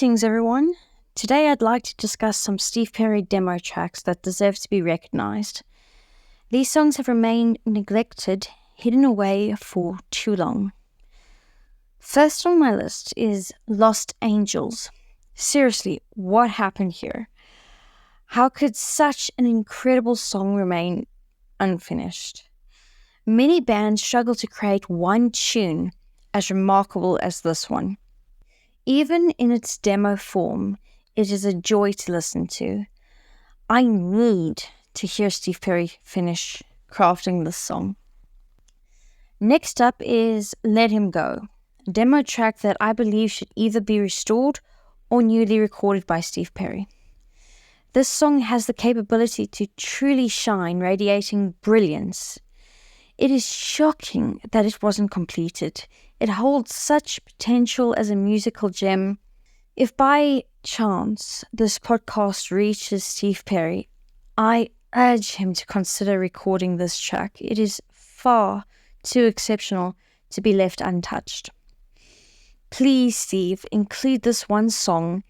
Greetings, everyone. Today I'd like to discuss some Steve Perry demo tracks that deserve to be recognized. These songs have remained neglected, hidden away for too long. First on my list is Lost Angels. Seriously, what happened here? How could such an incredible song remain unfinished? Many bands struggle to create one tune as remarkable as this one. Even in its demo form, it is a joy to listen to. I need to hear Steve Perry finish crafting this song. Next up is Let Him Go, a demo track that I believe should either be restored or newly recorded by Steve Perry. This song has the capability to truly shine, radiating brilliance. It is shocking that it wasn't completed. It holds such potential as a musical gem. If by chance this podcast reaches Steve Perry, I urge him to consider recording this track. It is far too exceptional to be left untouched. Please, Steve, include this one song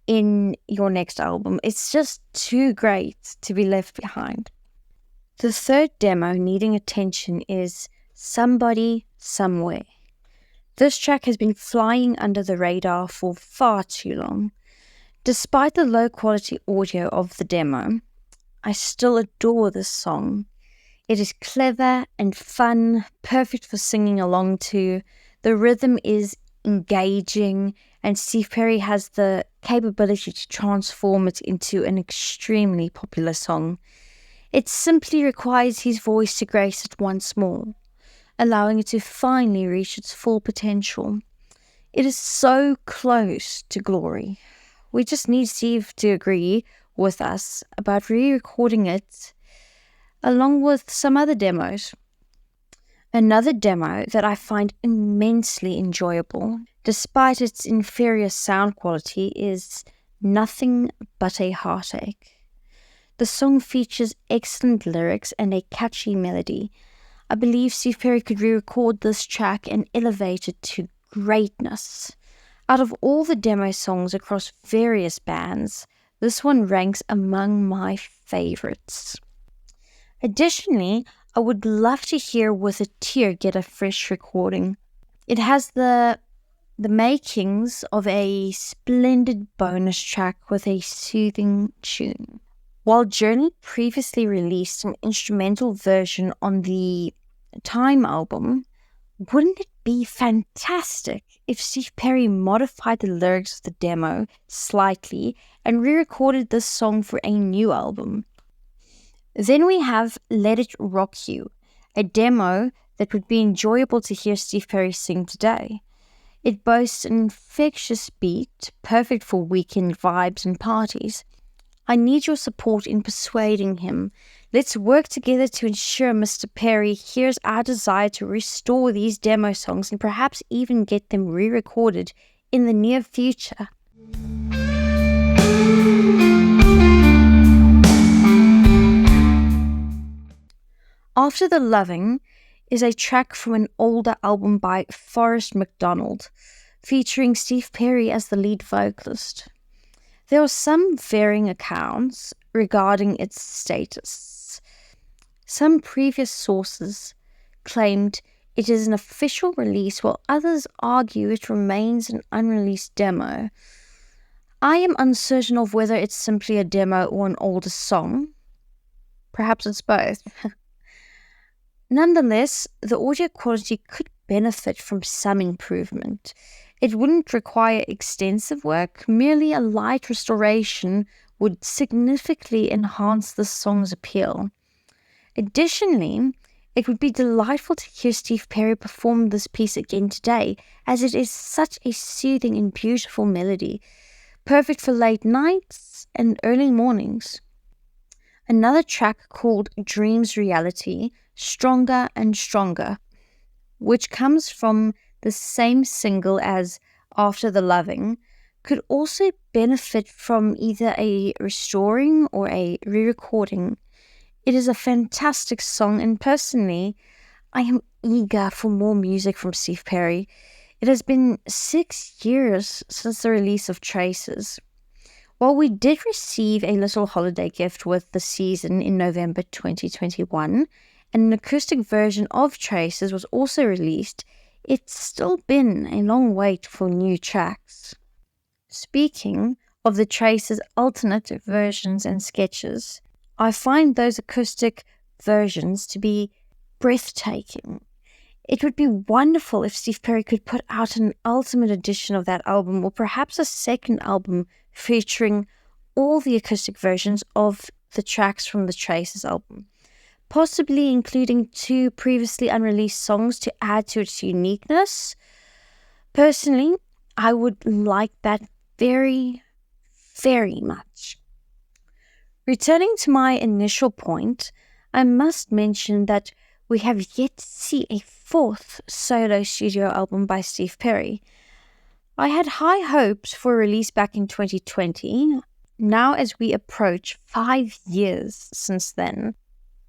in your next album. It's just too great to be left behind. The third demo needing attention is Somebody Somewhere. This track has been flying under the radar for far too long. Despite the low quality audio of the demo, I still adore this song. It is clever and fun, perfect for singing along to. The rhythm is engaging, and Steve Perry has the capability to transform it into an extremely popular song. It simply requires his voice to grace it once more, allowing it to finally reach its full potential. It is so close to glory. We just need Steve to agree with us about re-recording it along with some other demos. Another demo that I find immensely enjoyable, despite its inferior sound quality, is Nothin But a Heartache. The song features excellent lyrics and a catchy melody. I believe Steve Perry could re-record this track and elevate it to greatness. Out of all the demo songs across various bands, this one ranks among my favorites. Additionally, I would love to hear With a Tear get a fresh recording. It has the makings of a splendid bonus track with a soothing tune. While Journey previously released an instrumental version on the Time album, wouldn't it be fantastic if Steve Perry modified the lyrics of the demo slightly and re-recorded this song for a new album? Then we have Let It Rock You, a demo that would be enjoyable to hear Steve Perry sing today. It boasts an infectious beat, perfect for weekend vibes and parties. I need your support in persuading him. Let's work together to ensure Mr. Perry hears our desire to restore these demo songs and perhaps even get them re-recorded in the near future. After the Lovin is a track from an older album by Forrest McDonald, featuring Steve Perry as the lead vocalist. There are some varying accounts regarding its status. Some previous sources claimed it is an official release, while others argue it remains an unreleased demo. I am uncertain of whether it's simply a demo or an older song. Perhaps it's both. Nonetheless, the audio quality could benefit from some improvement. It wouldn't require extensive work. Merely a light restoration would significantly enhance the song's appeal. Additionally, it would be delightful to hear Steve Perry perform this piece again today, as it is such a soothing and beautiful melody, perfect for late nights and early mornings. Another track called Dreams Reality, Stronger and Stronger, which comes from the same single as After the Lovin, could also benefit from either a restoring or a re-recording. It is a fantastic song, and personally, I am eager for more music from Steve Perry. It has been 6 years since the release of Traces. While we did receive a little holiday gift with the season in November 2021, and an acoustic version of Traces was also released, it's still been a long wait for new tracks. Speaking of the Traces alternate versions and sketches, I find those acoustic versions to be breathtaking. It would be wonderful if Steve Perry could put out an ultimate edition of that album, or perhaps a second album featuring all the acoustic versions of the tracks from the Traces album, possibly including 2 previously unreleased songs to add to its uniqueness. Personally, I would like that very, very much. Returning to my initial point, I must mention that we have yet to see a 4th solo studio album by Steve Perry. I had high hopes for release back in 2020. Now, as we approach 5 years since then,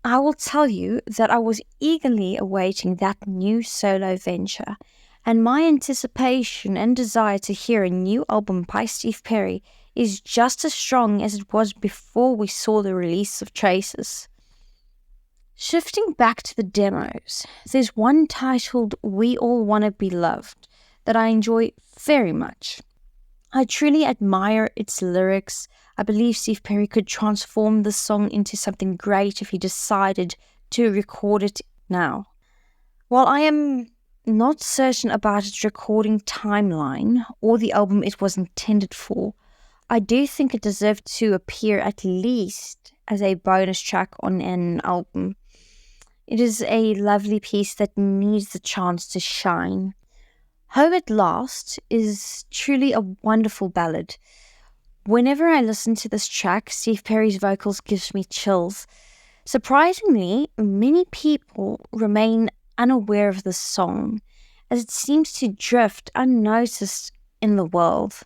I will tell you that I was eagerly awaiting that new solo venture, and my anticipation and desire to hear a new album by Steve Perry is just as strong as it was before we saw the release of Traces. Shifting back to the demos, there's one titled We All Wanna Be Loved that I enjoy very much. I truly admire its lyrics. I believe Steve Perry could transform the song into something great if he decided to record it now. While I am not certain about its recording timeline or the album it was intended for, I do think it deserved to appear at least as a bonus track on an album. It is a lovely piece that needs the chance to shine. Home at Last is truly a wonderful ballad. Whenever I listen to this track, Steve Perry's vocals gives me chills. Surprisingly, many people remain unaware of this song, as it seems to drift unnoticed in the world.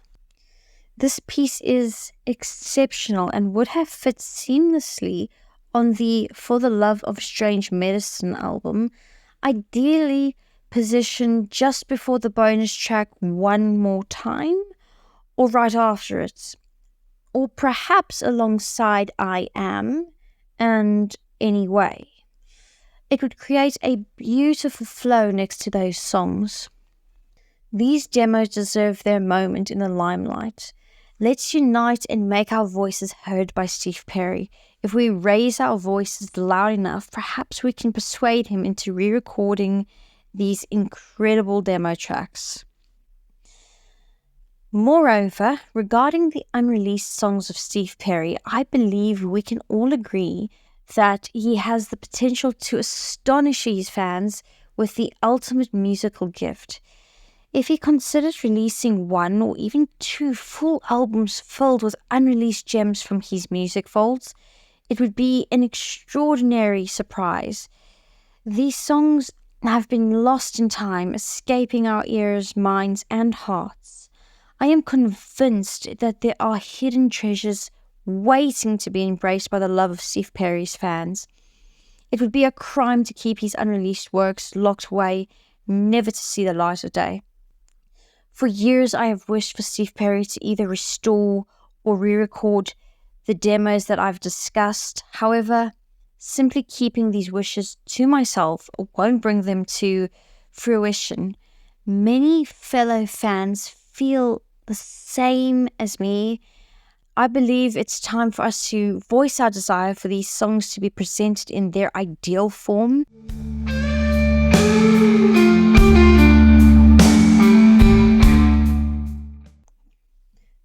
This piece is exceptional and would have fit seamlessly on the For the Love of Strange Medicine album, ideally positioned just before the bonus track One More Time, or right after it, or perhaps alongside I Am and Anyway. It would create a beautiful flow next to those songs. These demos deserve their moment in the limelight. Let's unite and make our voices heard by Steve Perry. If we raise our voices loud enough, perhaps we can persuade him into re-recording these incredible demo tracks. Moreover, regarding the unreleased songs of Steve Perry, I believe we can all agree that he has the potential to astonish his fans with the ultimate musical gift. If he considered releasing 1 or even 2 full albums filled with unreleased gems from his music vaults, it would be an extraordinary surprise. These songs have been lost in time, escaping our ears, minds, and hearts. I am convinced that there are hidden treasures waiting to be embraced by the love of Steve Perry's fans. It would be a crime to keep his unreleased works locked away, never to see the light of day. For years, I have wished for Steve Perry to either restore or re-record the demos that I've discussed. However, simply keeping these wishes to myself won't bring them to fruition. Many fellow fans feel the same as me. I believe it's time for us to voice our desire for these songs to be presented in their ideal form.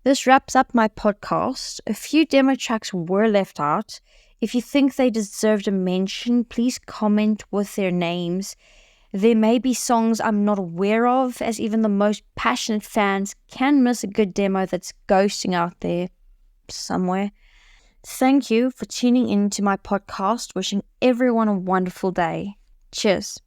This wraps up my podcast. A few demo tracks were left out. If you think they deserved a mention, please comment with their names. There may be songs I'm not aware of, as even the most passionate fans can miss a good demo that's ghosting out there somewhere. Thank you for tuning in to my podcast. Wishing everyone a wonderful day. Cheers.